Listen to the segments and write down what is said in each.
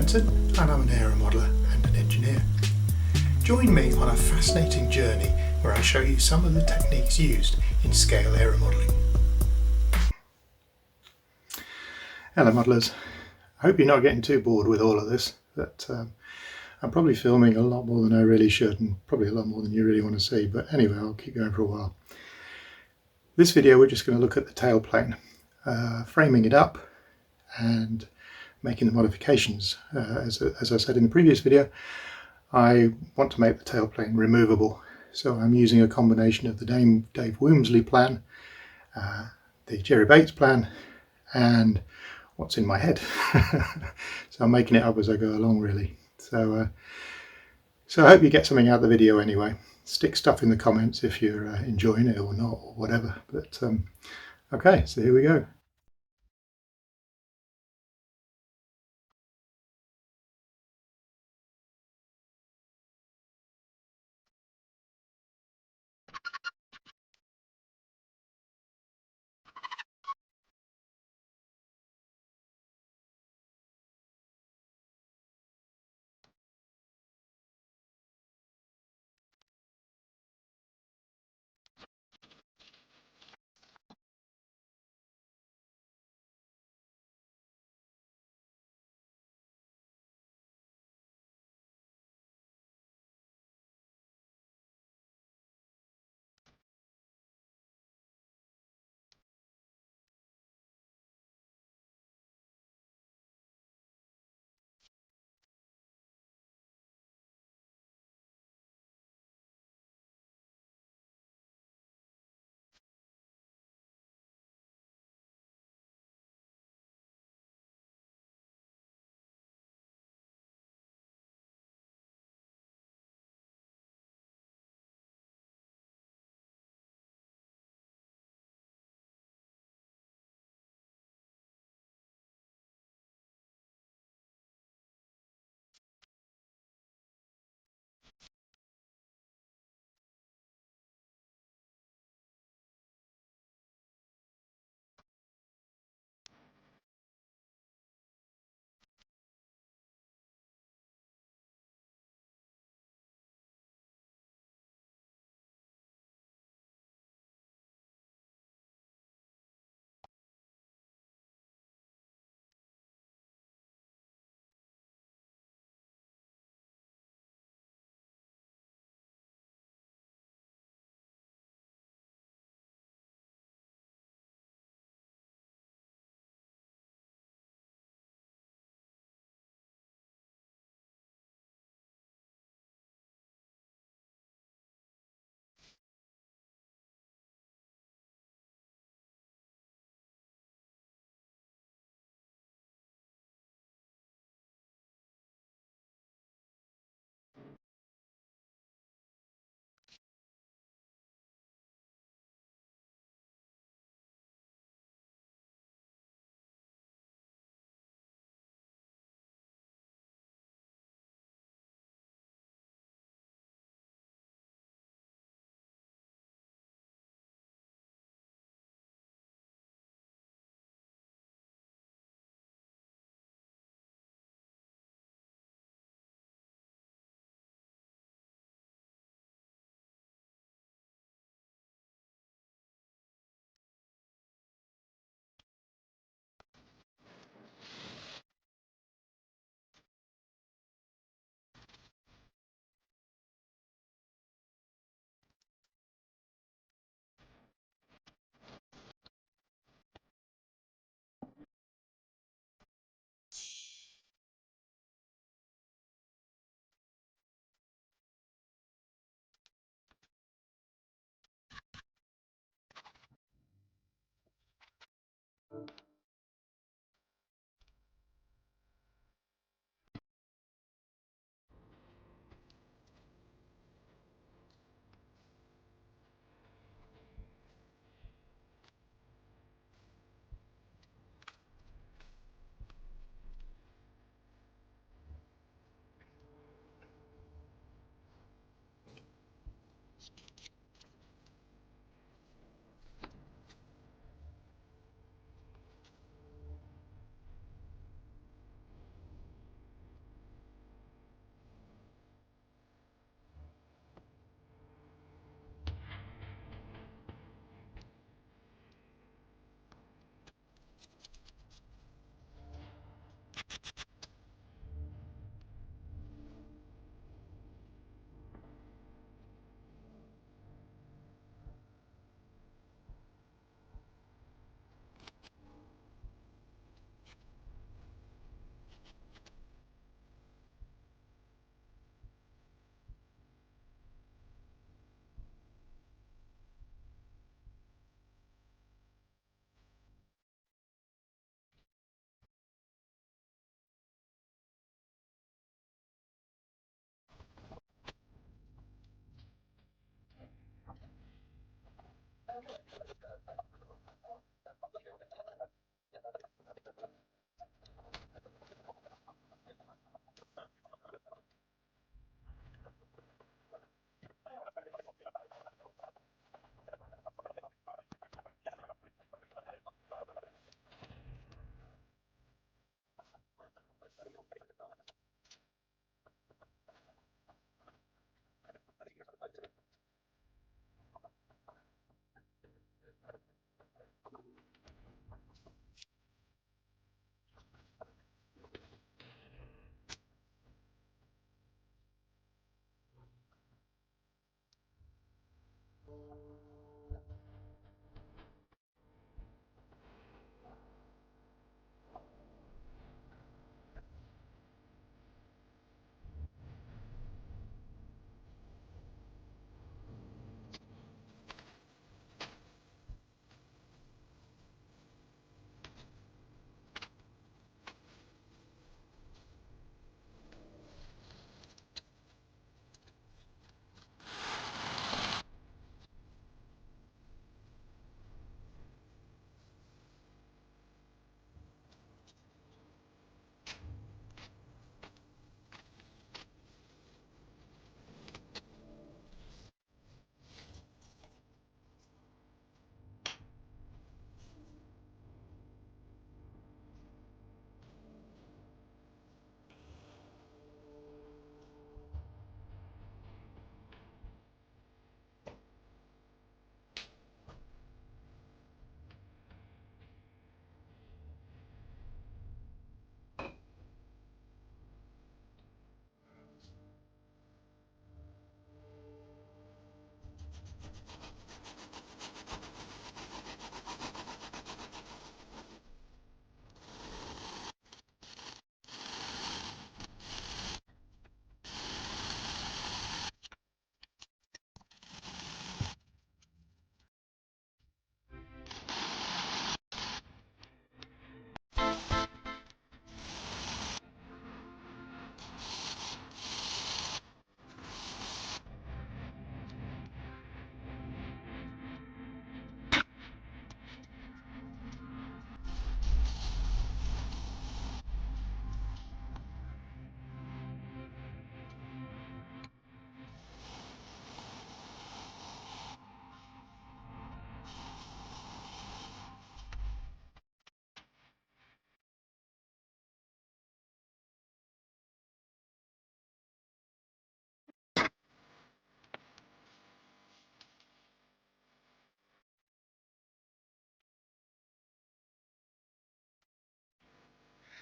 Merton and I'm an aero modeller and an engineer. Join me on a fascinating journey where I show you some of the techniques used in scale aero modelling. Hello modelers, I hope you're not getting too bored with all of this, but I'm probably filming a lot more than I really should and probably a lot more than you really want to see, but anyway, I'll keep going for a while. This video we're just going to look at the tailplane, framing it up and making the modifications. As I said in the previous video, I want to make the tailplane removable, so I'm using a combination of the Dave Woomsley plan, the Jerry Bates plan, and what's in my head. So I'm making it up as I go along, really. So I hope you get something out of the video anyway. Stick stuff in the comments if you're enjoying it or not, or whatever. But okay, so here we go.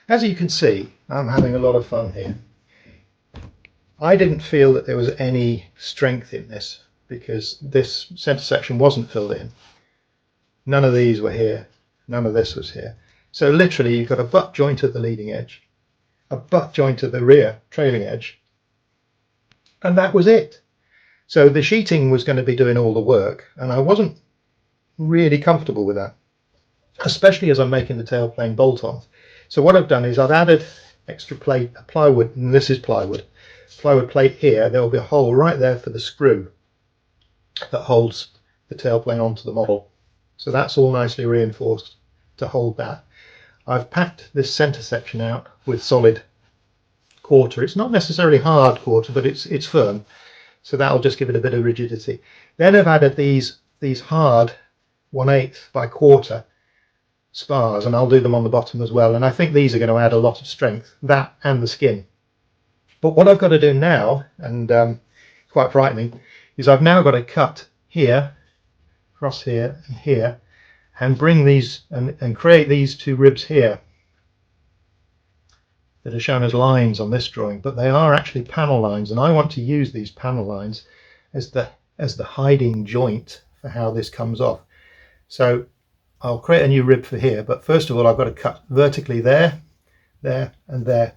As you can see, I'm having a lot of fun here. I didn't feel that there was any strength in this because this centre section wasn't filled in. None of these were here, none of this was here. So literally you've got a butt joint at the leading edge, a butt joint at the rear trailing edge, and that was it. So the sheeting was going to be doing all the work, and I wasn't really comfortable with that, especially as I'm making the tailplane bolt-ons. So what I've done is I've added extra plywood, and this is plywood plate here. There will be a hole right there for the screw that holds the tailplane onto the model. So that's all nicely reinforced to hold that. I've packed this centre section out with solid quarter. It's not necessarily hard quarter, but it's firm. So that'll just give it a bit of rigidity. Then I've added these hard 1/8 by quarter spars, and I'll do them on the bottom as well. And I think these are going to add a lot of strength, that and the skin. But what I've got to do now, and quite frightening, is I've now got to cut here, across here and here, and bring these and create these two ribs here that are shown as lines on this drawing, but they are actually panel lines, and I want to use these panel lines as the hiding joint for how this comes off. So I'll create a new rib for here, but first of all I've got to cut vertically there, there and there,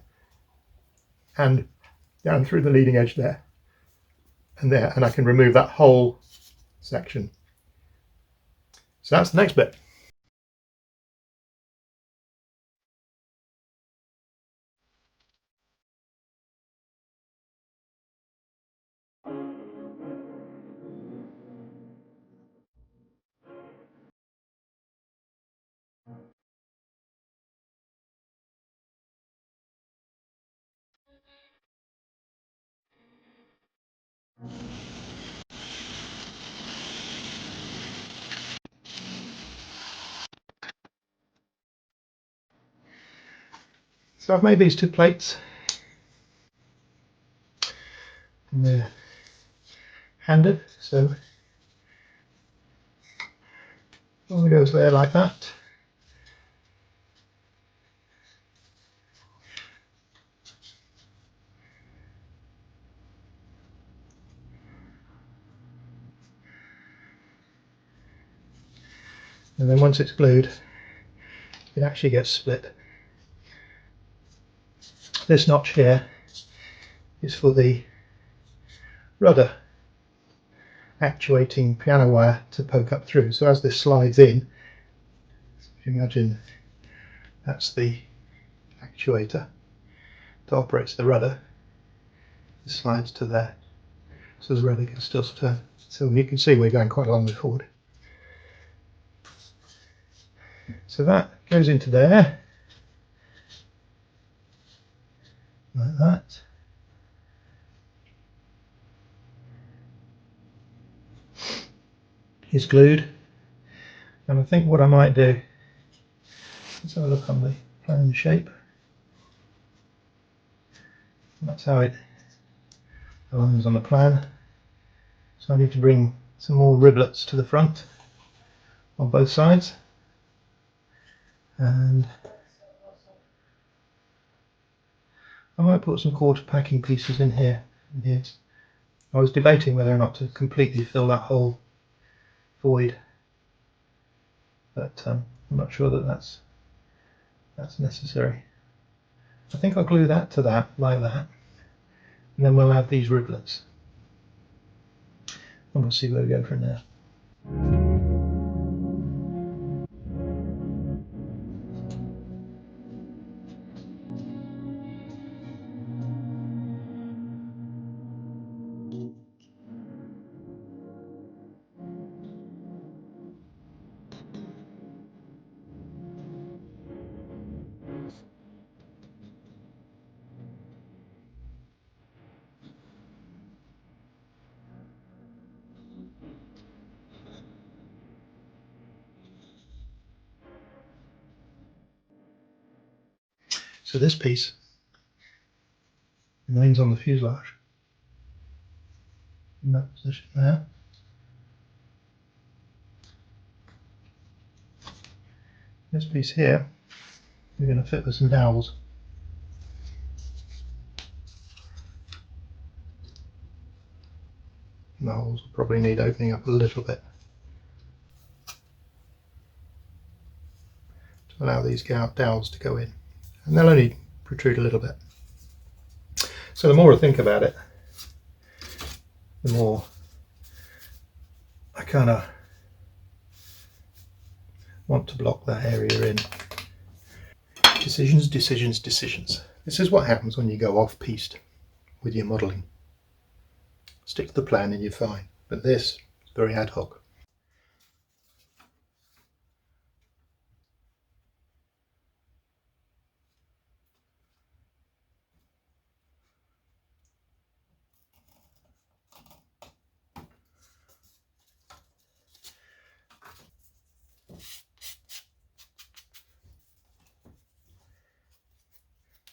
and down through the leading edge there and there, and I can remove that whole section. So that's the next bit. So I've made these two plates, and they're handed, so all goes there like that. And then once it's glued, it actually gets split. This notch here is for the rudder actuating piano wire to poke up through. So as this slides in, if you imagine that's the actuator that operates the rudder, it slides to there, so the rudder can still turn. So you can see we're going quite a long way forward. So that goes into there, like that. It's glued, and I think what I might do, let's have a look on the plane shape. That's how it aligns on the plan. So I need to bring some more riblets to the front on both sides, and I might put some quarter packing pieces in here and here. I was debating whether or not to completely fill that whole void, but I'm not sure that that's necessary. I think I'll glue that to that like that, and then we'll have these riblets, and we'll see where we go from there. So this piece remains on the fuselage in that position there. This piece here We're going to fit with some dowels. The holes will probably need opening up a little bit to allow these dowels to go in, and they'll only protrude a little bit. So the more I think about it, the more I kind of want to block that area in. Decisions, decisions, decisions. This is what happens when you go off-piste with your modelling. Stick to the plan and you're fine, but this is very ad hoc.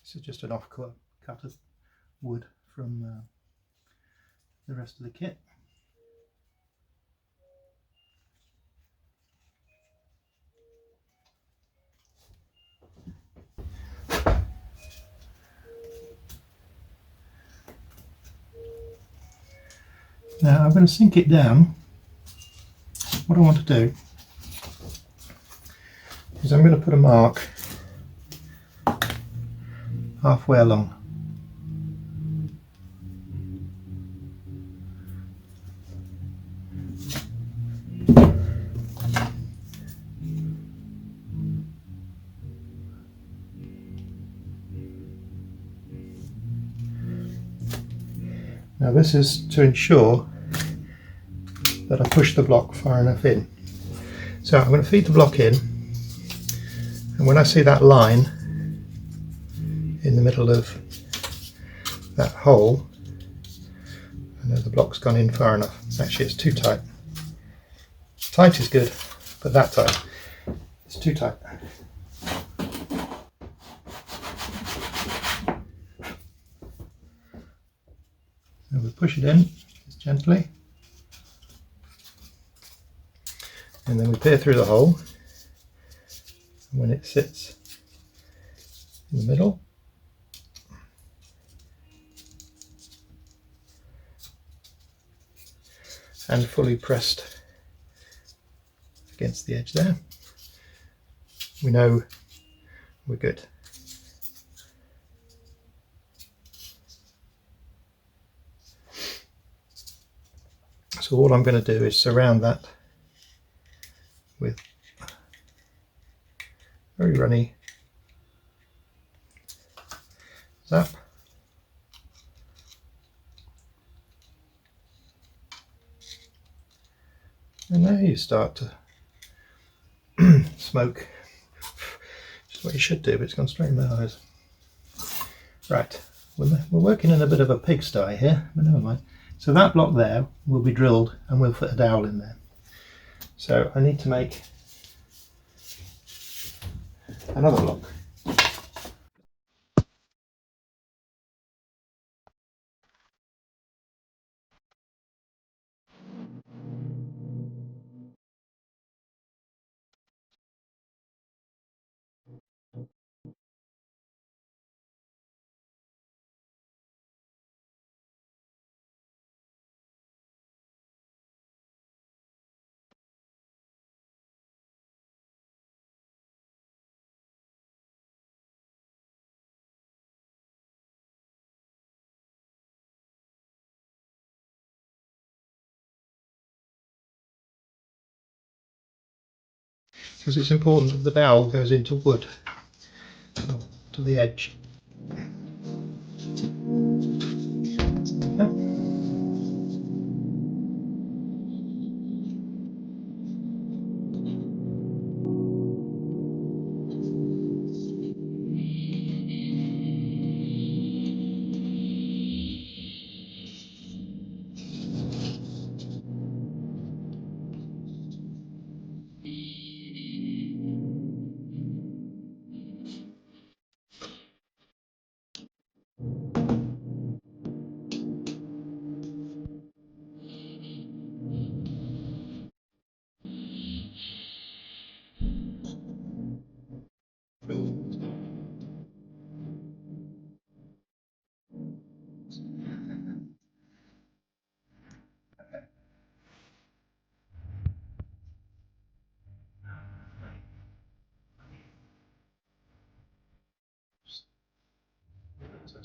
This is just an off-cut of wood from the rest of the kit. Now I'm going to sink it down. What I want to do is I'm going to put a mark halfway along. Now this is to ensure that I push the block far enough in. So I'm going to feed the block in, and when I see that line in the middle of that hole, I know the block's gone in far enough. Actually, it's too tight. Tight is good, but that tight, it's too tight. And we push it in just gently, and then we peer through the hole. And when it sits in the middle, and fully pressed against the edge there, we know we're good. So all I'm going to do is surround that with very runny zap. And now you start to smoke. Just what you should do, but it's gone straight in my eyes. Right, we're working in a bit of a pigsty here, but never mind. So that block there will be drilled and we'll fit a dowel in there. So I need to make another block. Because it's important that the dowel goes into wood, to the edge. Okay.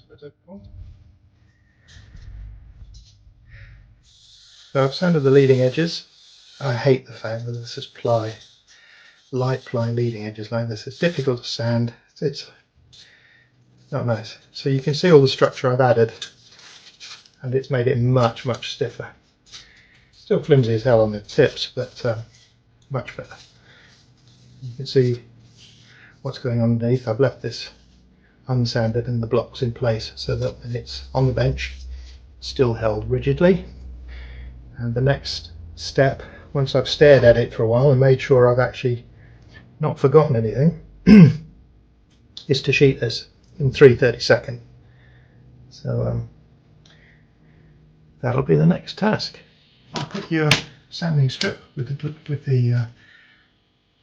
that's better. So I've sanded the leading edges. I hate the fact that this is ply, light ply leading edges like this. It's difficult to sand. It's not nice. So you can see all the structure I've added, and it's made it much stiffer. Still flimsy as hell on the tips, but much better. You can see what's going on underneath. I've left this unsanded and the blocks in place so that when it's on the bench, still held rigidly. And the next step, once I've stared at it for a while and made sure I've actually not forgotten anything, is to sheet this in 3/32. So that'll be the next task. Put your sanding strip with the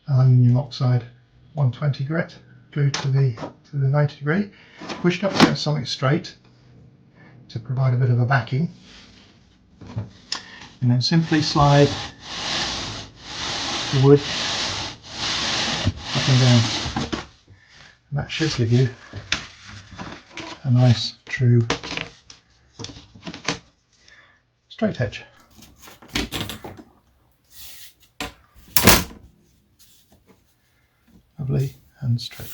aluminium oxide 120 grit glued to the 90 degree, pushed up against something straight to provide a bit of a backing, and then simply slide the wood up and down, and that should give you a nice true straight edge. Lovely and straight.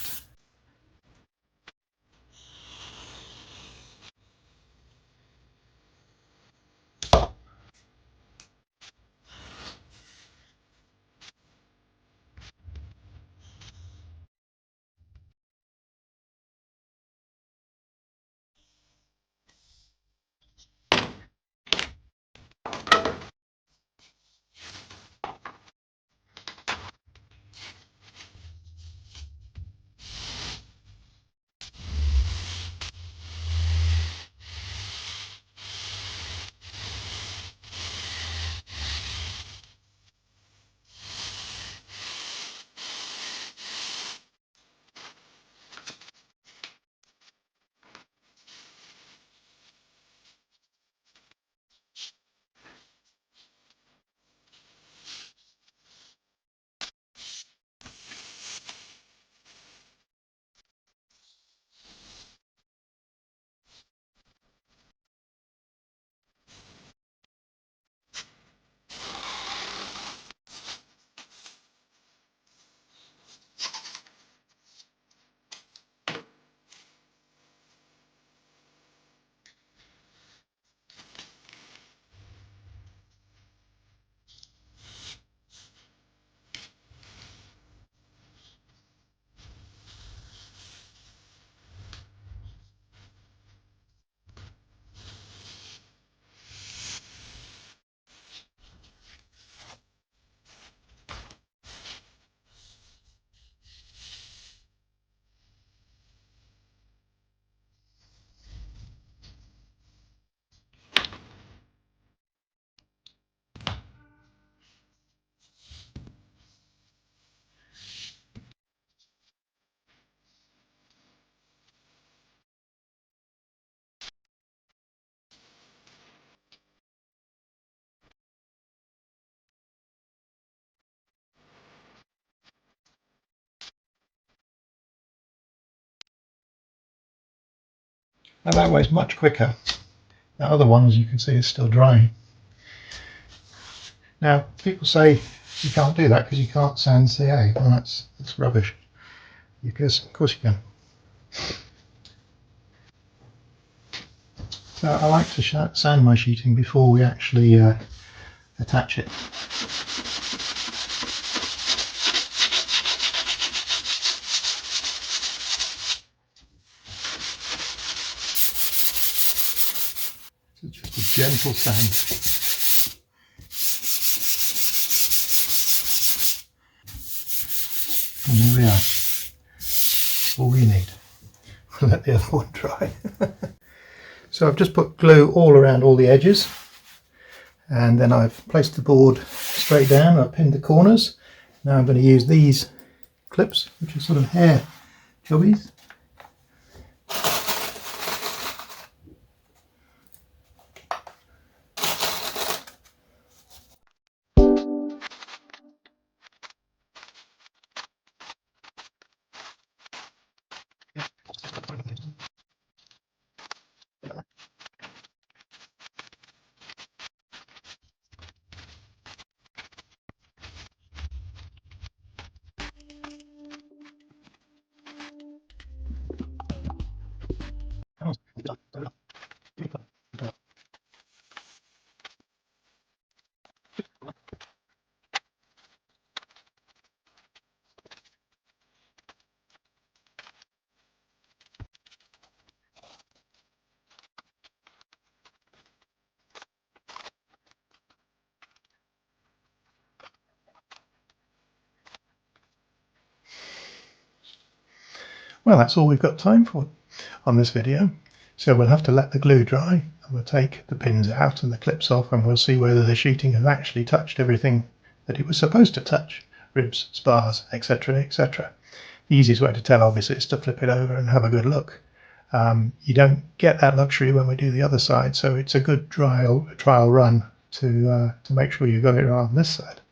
Now that way is much quicker. The other one, as you can see, is still drying. Now people say you can't do that because you can't sand CA. Well, that's rubbish. Because of course you can. So I like to sand my sheeting before we actually attach it. So just a gentle sand. And there we are. All we need. We'll let the other one dry. So I've just put glue all around all the edges, and then I've placed the board straight down. I've pinned the corners. Now I'm going to use these clips, which are sort of hair jobbies. Well, that's all we've got time for on this video. So we'll have to let the glue dry, and we'll take the pins out and the clips off, and we'll see whether the sheeting has actually touched everything that it was supposed to touch, ribs, spars, etc, etc. The easiest way to tell, obviously, is to flip it over and have a good look. You don't get that luxury when we do the other side, so it's a good trial run to make sure you've got it right on this side.